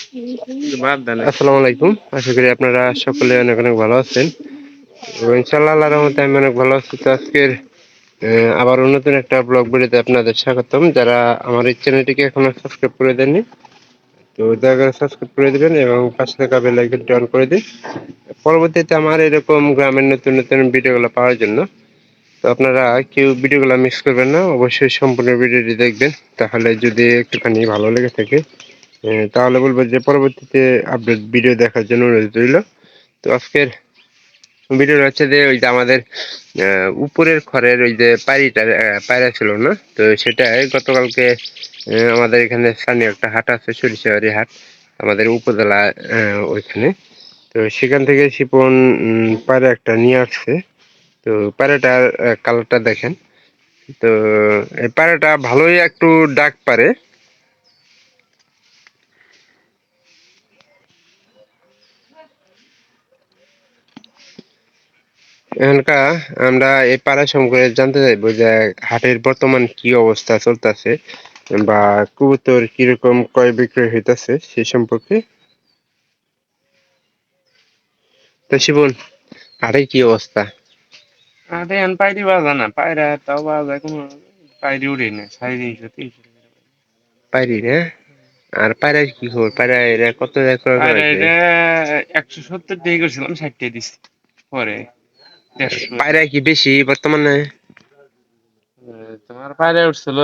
আসসালামু আলাইকুম। আশা করি আপনারা সকলে অনেক অনেক ভালো আছেন। ইনশাআল্লাহ আল্লাহর রহমতে আমি অনেক ভালো আছি। তো আজকের আবারও নতুন একটা ব্লগ ভিডিওতে আপনাদের স্বাগতম। যারা আমার এই চ্যানেলটিকে এখনো সাবস্ক্রাইব করে দেননি, তো দয়া করে সাবস্ক্রাইব করে দিবেন এবং পাশে থাকা বেল আইকনটি অন করে দিন পরবর্তীতে আমার এরকম গ্রামের নতুন নতুন ভিডিওগুলো পাওয়ার জন্য। তো আপনারা কেউ ভিডিওগুলো মিস করবেন না, অবশ্যই সম্পূর্ণ ভিডিওটি দেখবেন। তাহলে যদি একটুখানি ভালো লেগে থাকে তাহলে বলবো যে পরবর্তীতে আপডেট ভিডিও দেখার জন্য অনুরোধ রইল। তো আজকের ভিডিওটা হচ্ছে যে ওই যে আমাদের উপরের ঘরের ওই যে পায়রা ছিল না, তো সেটাই গতকালকে আমাদের এখানে স্থানীয় একটা হাট আছে, সরিষাবাড়ি হাট, আমাদের উপজেলা ওইখানে। তো সেখান থেকে শিপন পায়রা একটা নিয়ে আসছে। তো পায়রাটার কালারটা দেখেন। তো এই পায়রাটা ভালোই একটু ডাক পারে। এখানকার আমরা এই পাড়া সম্পর্কে জানতে চাইবো যে হাটের বর্তমান কি অবস্থা চলতেছে বা কবুতর কিরকম ক্রয় বিক্রয় হইতাছে সে সম্পর্কে। তো শিবন, হাটের কি অবস্থা? আরে এখন পাইরি বাজা না, পায়রা তাও বাজা কোনো পাইরি উড়ে না, 350-300 পাইরি রে? আর পায়রার কি খবর? পায়রা এরা কত ক্রয় করা পায়রা হয়েছে? এটা 170 দিয়ে করছিলাম, 60 দিছি পরে 150 পায়রা কি বেশি বর্তমানে? তোমার পায়রা উঠছিল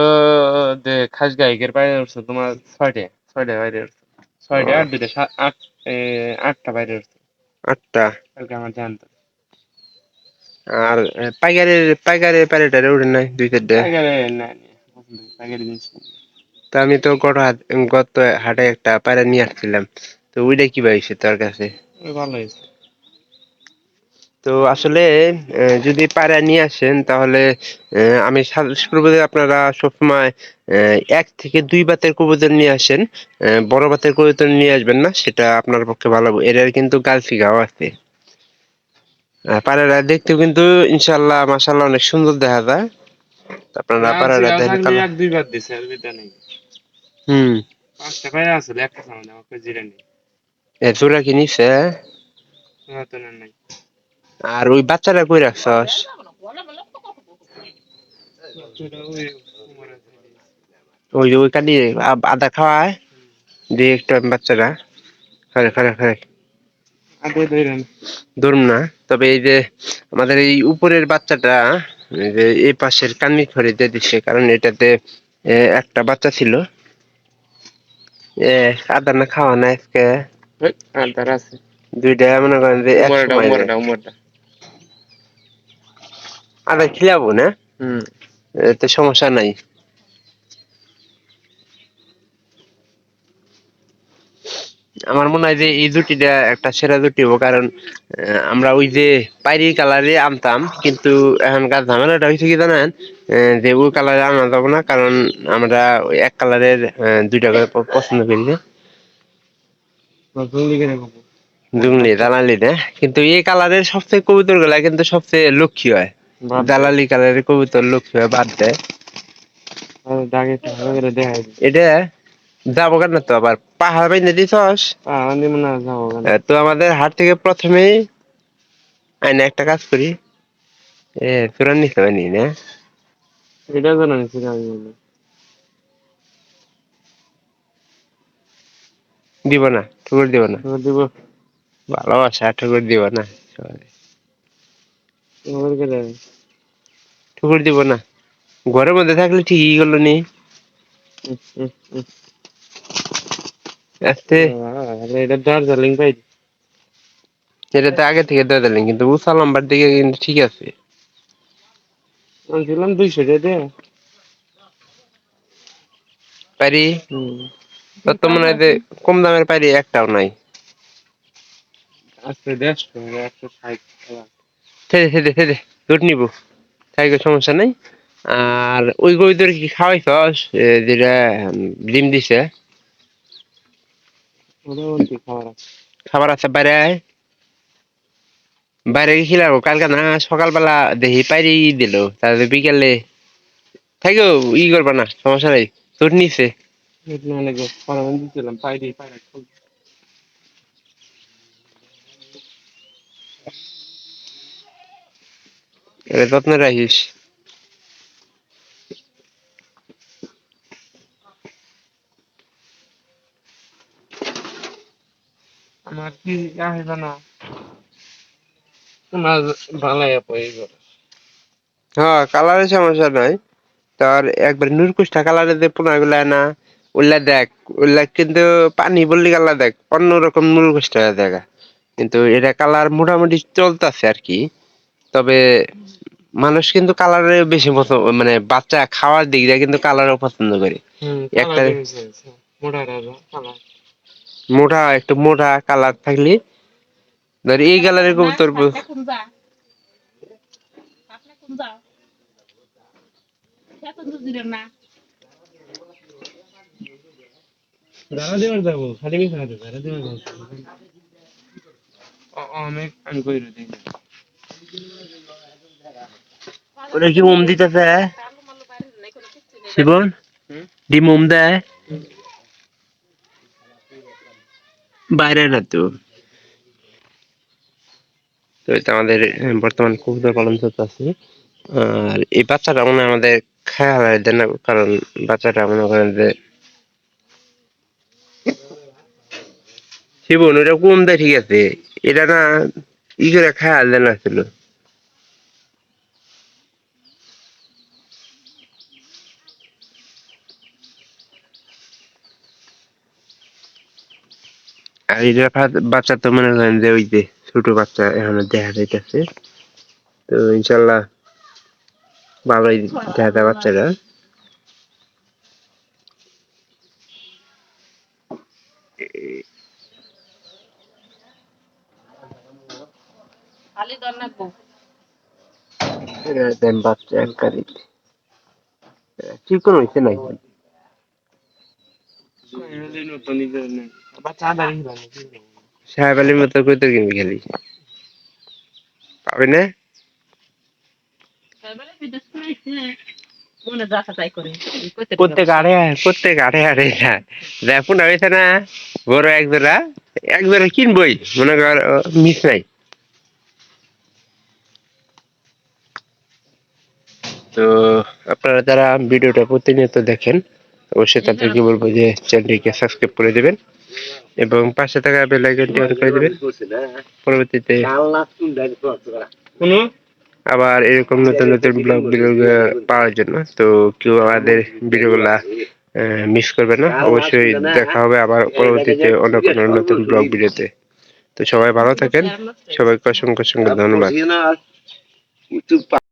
যে খাস গাইকের পায়রা উঠছিল তোমার 6টা পায়রা উঠছিল, 6টা আর দুইটা 8টা পায়রা উঠছিল 8টা। কালকে আমার জানতো। আর পাইকারের পায়রাটারে উঠে নাই 2-4টা? পাইকারে না পাইকারি জিনিস তা আমি তো গত হাটে একটা পায়রা নিয়ে আসছিলাম, তো ওইটা কি পাইছে তোর কাছে? ভালো হয়েছে। তো আসলে যদি পায়রা নিয়ে আসেন তাহলে আমি সাজেস্ট করবো যে আপনারা সবসময় 1 থেকে 2 বাতের কবুতর নিয়ে আসেন। বড় বাতের কবুতর নিয়ে আসবেন না, সেটা আপনার পক্ষে ভালো হবে। এর কিন্তু গালফিগাও আছে। পায়রাটা দেখতেও কিন্তু ইনশাল্লাহ মাশাল্লাহ অনেক সুন্দর দেখা যায়। তো আপনারা পায়রাটা দেখেন থাকলে কালার। 1-2 বার দিছে আর বিটা নেই। হুম। 5টা পায়রা আসলে একটা সামনে আমাকে জিরা নেই, জোড়া কি নিছে? নতুন আর নাই। আর ওই বাচ্চাটা কই রাখছস? বাচ্চাটা ওই কুমারের সাইডে। ওই যে ওই কাটি আদা খাওয়ায় দিয়ে একটু বাচ্চাটা খারে খারে খারে আদে ধরেন ধরুন না। তবে এই যে আমাদের এই উপরের বাচ্চাটা, এই যে এই পাশের কান্নি ঘরে দিয়ে দিচ্ছে, কারণ এটাতে একটা বাচ্চা ছিল। আদা না খাওয়া না আজকে আদার আছে, দুইটা মনে করেন যে এক উমরটা সময় উমরটা উমরটা। আদা খিলাবো না, হুম, এতে সমস্যা নাই। আমার মনে হয় যে এই জুটিটা একটা সেরা জুটি হবো, কারণ আমরা ওই যে পাইরি কালারে আনতাম, কিন্তু এখনকার ঝামেলাটা হয়েছে কি জানেন, যে ওই কালারে আনা যাবো না, কারণ আমরা ওই এক কালারের দুইটা করে পছন্দ করি না। জলদি করে খাবো। জুংলি দালালি না, কিন্তু এই কালারের সবচেয়ে কবুতর গুলা কিন্তু সবচেয়ে লক্ষ্মী হয়। বাদ দে, দালালি কালারের কবুতর লক্ষ্মী হয়, বাদ দেয়। দাগে ভালো করে দেখাই দে। এটা যাবো কেন, তো আবার পাহাড় বাইন্ধে দিছস। আমি মনে হয় যাবো কেন। তো আমাদের হাট থেকে প্রথমেই আইনা একটা কাজ করি, চূড়ান নিতে পারি না। এটা জানা নিছি আমি মনে হয়। দিব না, ঠুকুর দিব না। দিব ভালোবাসা ঠুকুর দিব না। তোমার করে। ঠুকুর দিব না। ঘরের মধ্যে থাকলে ঠিকই করলো নি। উম, উম, উম। আস্তে। এটা দার্জিলিং পাই সেটা তো আগে থেকে দিয়ে দিলেন, কিন্তু উষা লম্বার দিকে কিন্তু ঠিক আছে। আনছিলাম 200 টাকা দিয়ে। পারি হুম, তোর তো মনে হয় যে কম দামের পারি একটাও নাই। আজকে 150 160 টাকা। ছেড়ে ছেড়ে ছেড়ে দুধ নিবো, তাই কোনো সমস্যা নাই। আর ওই গরুদের কি খাওয়াইছস যেটা ডিম দিছে? মোটামুটি খাবার আছে। খাবার আছে বাইরে আয়। বাইরে গিয়ে খিলাবো কালকে না, সকালবেলা দেখি পাইরি দিল, তাহলে বিকেলে থাকো করবা না, সমস্যা নাই। তোর নিচে এটা অনেক ফরমান দিছিলাম পাইরি পায়রা। এটা যত্ন রাখিস। আমার কি আসবে না তোমার ভালাই পড়ে গেল। হ্যাঁ, কালারের সমস্যা নাই। তোর একবার নুরকুষ্টা কালারের যে পোনাগুলা না, ওগুলা দেখ, ওগুলা কিন্তু পানি বললি কালার দেখ অন্যরকম নুরকুষ্টা দেখা। কিন্তু এটা কালার মোটামুটি চলতেছে আর কি। তবে মানুষ কিন্তু কালারে বেশি পছন্দ, মানে বাচ্চা খাওয়ার দিক দিয়ে কিন্তু কালারও পছন্দ করে। একটা কালার মোটা রাজা কালার। মোটা, একটু মোটা কালার থাকলে ধর এই কালারের কবুতর যারা দেবার যাবো খালি মিশা যারা দেবার যাবো অনেক আমি কই দিই। ওরা কি মোম দিতেছে শিবন? ডি মোম দেয় বাইরে না তো। তো এটা আমাদের বর্তমান কবুতর পালন চলতেছে। আর এই বাচ্চাটা মনে হয় আমাদের খেয়াল দেয় না, কারণ বাচ্চাটা মনে করেন যে শিবন ওটা কম দেয় ঠিক আছে, এটা না ই করে খেয়াল দেয় না ছিল। আর এটা বাচ্চা তো মনে করেন যে ওই যে ছোট বাচ্চা এখনো দেখা যাইতেছে। তো ইনশাল্লাহ ভালোই দেখা যায় বাচ্চাটা। দেন বাচ্চা এক গাড়ি চিকন হয়েছে নাই। বাচ্চা দাঁড়িয়ে সাহেব আলীর মতো কইতে কিনবি খালি পাবি না। প্রত্যেক আড়ে আড়ে যায় দেখুন হয়েছে না বড় এক জোড়া কিনবই মনে কর, মিস নাই। তো আপনারা যারা ভিডিওটা প্রতিনিয়ত দেখেন অবশ্যই তাদেরকে বলবো যে চ্যানেলটিকে সাবস্ক্রাইব করে দিবেন এবং পাশে থাকা বেল আইকনটি অন করে দিবেন। পরবর্তীতে আবার এরকম নতুন নতুন ব্লগ ভিডিও পাওয়ার জন্য। তো কেউ আমাদের ভিডিওগুলা মিস করবে না, অবশ্যই দেখা হবে আবার পরবর্তীতে অন্য কোনো নতুন ব্লগ ভিডিওতে। তো সবাই ভালো থাকেন, সবাইকে অসংখ্য অসংখ্য ধন্যবাদ।